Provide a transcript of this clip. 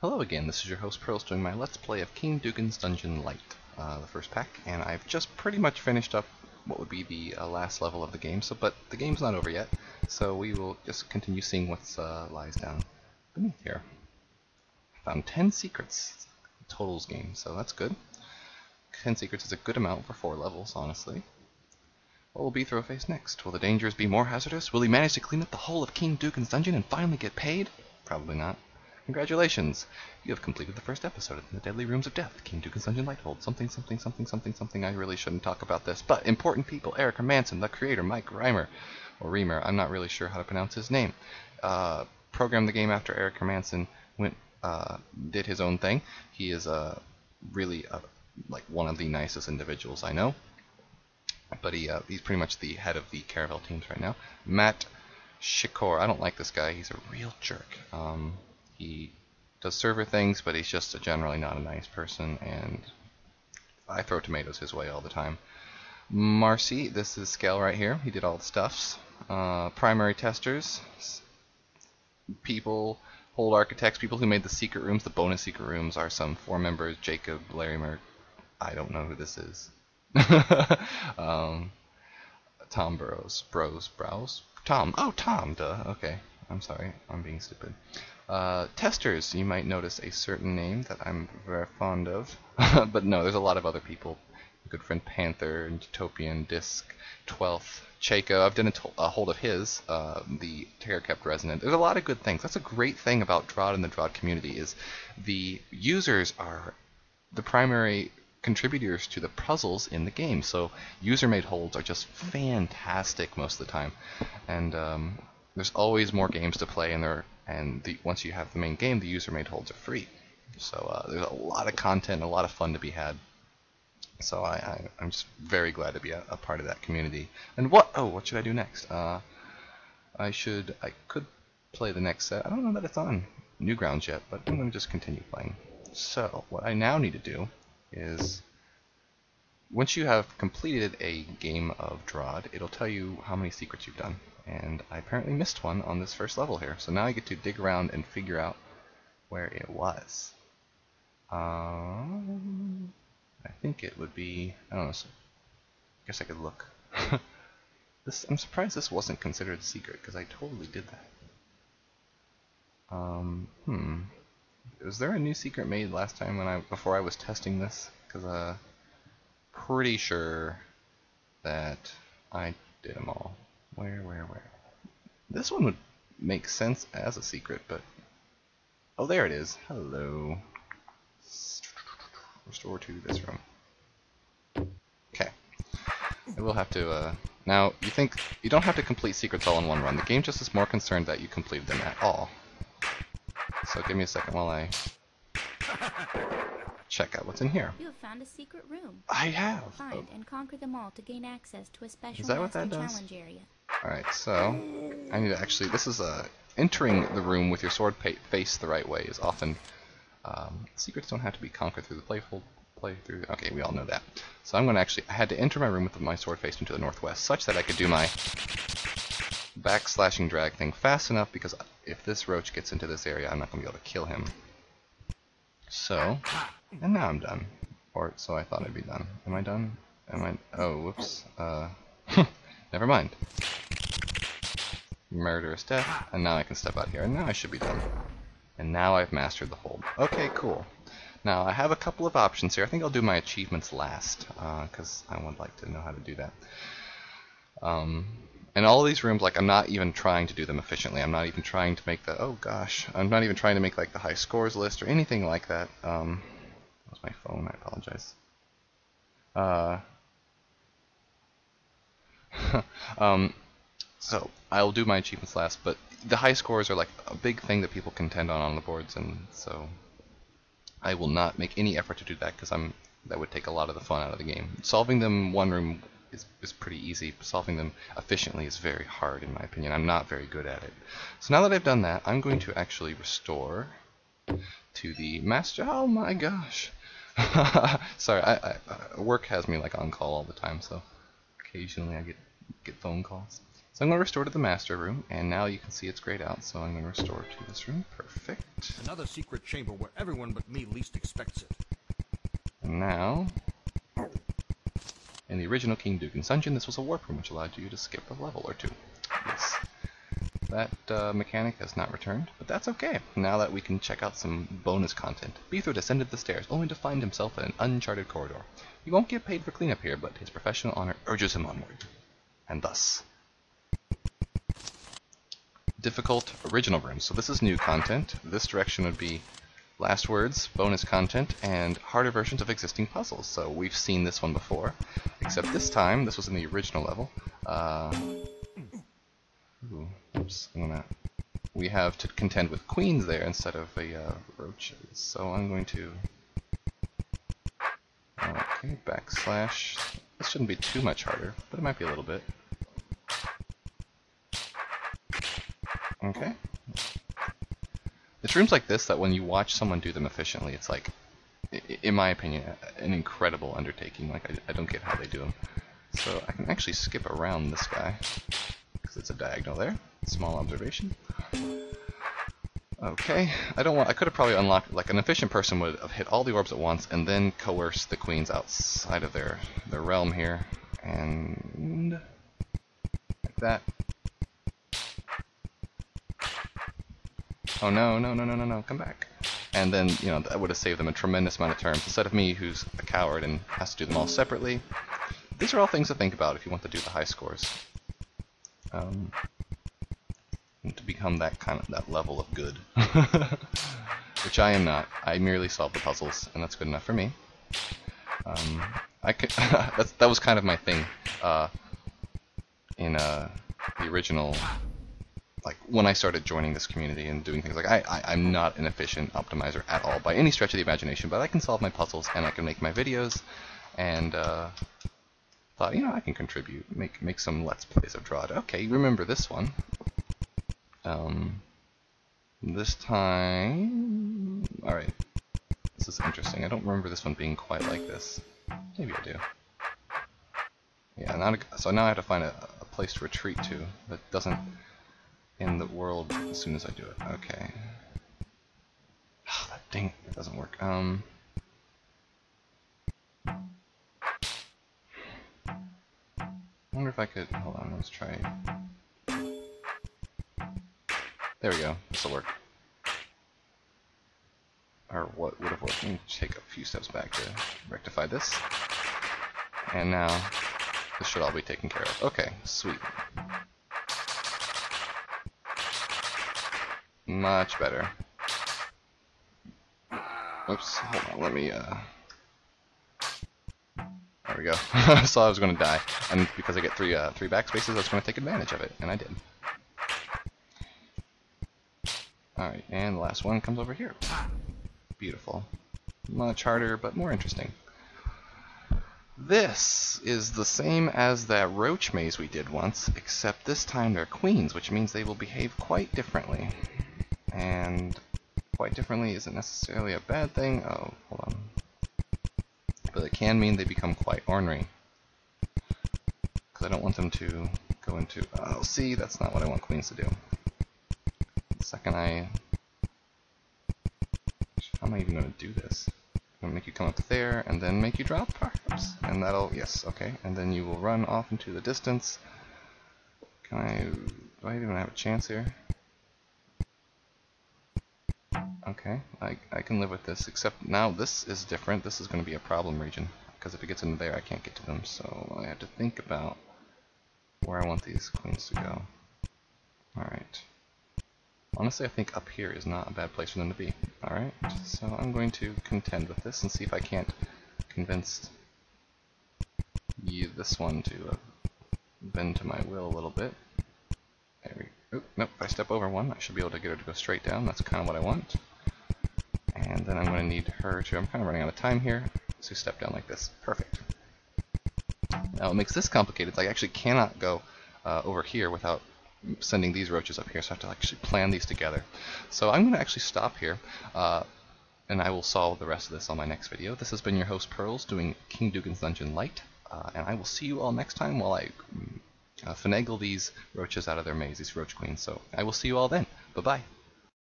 Hello again, this is your host Pearls doing my Let's Play of King Dugan's Dungeon Light, the first pack, and I've just pretty much finished up what would be the last level of the game, but the game's not over yet, so we will just continue seeing what lies down beneath here. I found 10 secrets, totals game, so that's good. 10 secrets is a good amount for 4 levels, honestly. What will Beathrow face next? Will the dangers be more hazardous? Will he manage to clean up the whole of King Dugan's dungeon and finally get paid? Probably not. Congratulations! You have completed the first episode in the Deadly Rooms of Death. King Dugan's Dungeon Light holds something. I really shouldn't talk about this, but important people: Eric Manson, the creator, Mike Reimer, or Reimer. I'm not really sure how to pronounce his name. Programmed the game after Eric Manson did his own thing. He is really like one of the nicest individuals I know. But he's pretty much the head of the Caravel teams right now. Matt Shikor. I don't like this guy. He's a real jerk. He does server things, but he's just generally not a nice person, and I throw tomatoes his way all the time. Marcy, this is Scale right here. He did all the stuffs. Primary testers, people, hold architects, people who made the secret rooms, the bonus secret rooms are some 4 members: Jacob, Larimer, I don't know who this is. Tom Browse, Tom. Oh, Tom, duh. Okay, I'm sorry, I'm being stupid. Testers, you might notice a certain name that I'm very fond of, but no, there's a lot of other people. My good friend Panther, Utopian, Disc, 12th, Chaco. I've done a hold of his, the Terror Kept Resonant. There's a lot of good things. That's a great thing about DROD and the DROD community, is the users are the primary contributors to the puzzles in the game. So user-made holds are just fantastic most of the time, and there's always more games to play, once you have the main game, the user-made holds are free. So there's a lot of content and a lot of fun to be had. So I'm just very glad to be a part of that community. And what should I do next? I could play the next set. I don't know that it's on Newgrounds yet, but I'm going to just continue playing. So what I now need to do is, once you have completed a game of DROD, it'll tell you how many secrets you've done. And I apparently missed one on this first level here. So now I get to dig around and figure out where it was. I think it would be, I don't know, so I guess I could look. I'm surprised this wasn't considered a secret, because I totally did that. Was there a new secret made last time before I was testing this? Because pretty sure that I did them all. Where? This one would make sense as a secret, but oh, there it is. Hello. Restore to this room. Okay. I will have to. Now, you don't have to complete secrets all in one run. The game just is more concerned that you completed them at all. So give me a second while I check out what's in here. You have found a secret room. I have. Find and conquer them all to gain access to a special master challenge area. Alright, so I need to actually, this is entering the room with your sword face the right way is often, secrets don't have to be conquered through the playthrough. Okay, we all know that. So I'm going to I had to enter my room with my sword faced into the northwest, such that I could do my backslashing drag thing fast enough, because if this roach gets into this area, I'm not going to be able to kill him. So, and now I'm done. Or, so I thought I'd be done. Am I done? Oh, whoops. Never mind. Murderous death, and now I can step out here, and now I should be done. And now I've mastered the hold. Okay, cool. Now, I have a couple of options here. I think I'll do my achievements last, because I would like to know how to do that. And all of these rooms, like, I'm not even trying to do them efficiently. I'm not even trying to make the, oh gosh, I'm not even trying to make, like, the high scores list or anything like that. That was my phone, I apologize. So I'll do my achievements last, but the high scores are like a big thing that people contend on the boards, and so I will not make any effort to do that, because that would take a lot of the fun out of the game. Solving them one room is pretty easy. Solving them efficiently is very hard, in my opinion. I'm not very good at it. So now that I've done that, I'm going to actually restore to the master. Oh my gosh! Sorry, work has me like on call all the time, so occasionally I get phone calls. So I'm going to restore to the master room, and now you can see it's grayed out, so I'm going to restore to this room. Perfect. Another secret chamber where everyone but me least expects it. And now, in the original King Dugan's dungeon, this was a warp room, which allowed you to skip a level or two. Yes. That mechanic has not returned, but that's okay. Now that we can check out some bonus content. Beethro descended the stairs, only to find himself in an uncharted corridor. He won't get paid for cleanup here, but his professional honor urges him onward. And thus. Difficult original rooms. So this is new content. This direction would be last words, bonus content, and harder versions of existing puzzles. So we've seen this one before, except this time, this was in the original level. Oops, we have to contend with queens there instead of roaches. So I'm going to, okay, backslash. This shouldn't be too much harder, but it might be a little bit. Okay. It's rooms like this that when you watch someone do them efficiently, it's like, in my opinion, an incredible undertaking. Like, I don't get how they do them. So I can actually skip around this guy, because it's a diagonal there. Small observation. Okay, I could have probably unlocked, like an efficient person would have hit all the orbs at once and then coerce the queens outside of their realm here. And like that. Oh no, come back. And then, you know, that would have saved them a tremendous amount of turns. Instead of me, who's a coward and has to do them all separately. These are all things to think about if you want to do the high scores. To become that level of good. Which I am not. I merely solve the puzzles, and that's good enough for me. That was kind of my thing in the original, like when I started joining this community and doing things like I'm not an efficient optimizer at all by any stretch of the imagination, but I can solve my puzzles and I can make my videos, and thought, you know, I can contribute, make some Let's Plays of DROD. Okay, remember this one. This time, all right. This is interesting. I don't remember this one being quite like this. Maybe I do. Yeah, so now I have to find a place to retreat to that doesn't end the world as soon as I do it. Okay. Oh, that dang it doesn't work. I wonder if I could. Hold on. Let's try. There we go. This will work. Or what would have worked. Let me take a few steps back to rectify this. And now, this should all be taken care of. Okay, sweet. Much better. Oops, hold on, let me, there we go. I saw I was going to die, and because I get three backspaces, I was going to take advantage of it, and I did. Alright, and the last one comes over here. Beautiful. Much harder, but more interesting. This is the same as that roach maze we did once, except this time they're queens, which means they will behave quite differently. And quite differently isn't necessarily a bad thing. Oh, hold on. But it can mean they become quite ornery. Because I don't want them to go into... Oh, see, that's not what I want queens to do. The second how am I even going to do this? I'm going to make you come up there, and then make you drop, perhaps? And that'll... Yes, okay. And then you will run off into the distance. Do I even have a chance here? Okay, I can live with this, except now this is different. This is going to be a problem region, because if it gets into there, I can't get to them. So I have to think about where I want these queens to go. Alright. Honestly, I think up here is not a bad place for them to be. Alright, so I'm going to contend with this and see if I can't convince this one to bend to my will a little bit. There we go. Oop, nope, if I step over one, I should be able to get her to go straight down. That's kind of what I want. And then I'm going to need her to, I'm kind of running out of time here, so step down like this. Perfect. Now what makes this complicated is I actually cannot go over here without sending these roaches up here, so I have to actually plan these together. So I'm going to actually stop here, and I will solve the rest of this on my next video. This has been your host Pearls doing King Dugan's Dungeon Light, and I will see you all next time while I finagle these roaches out of their maze, these roach queens. So I will see you all then. Bye bye.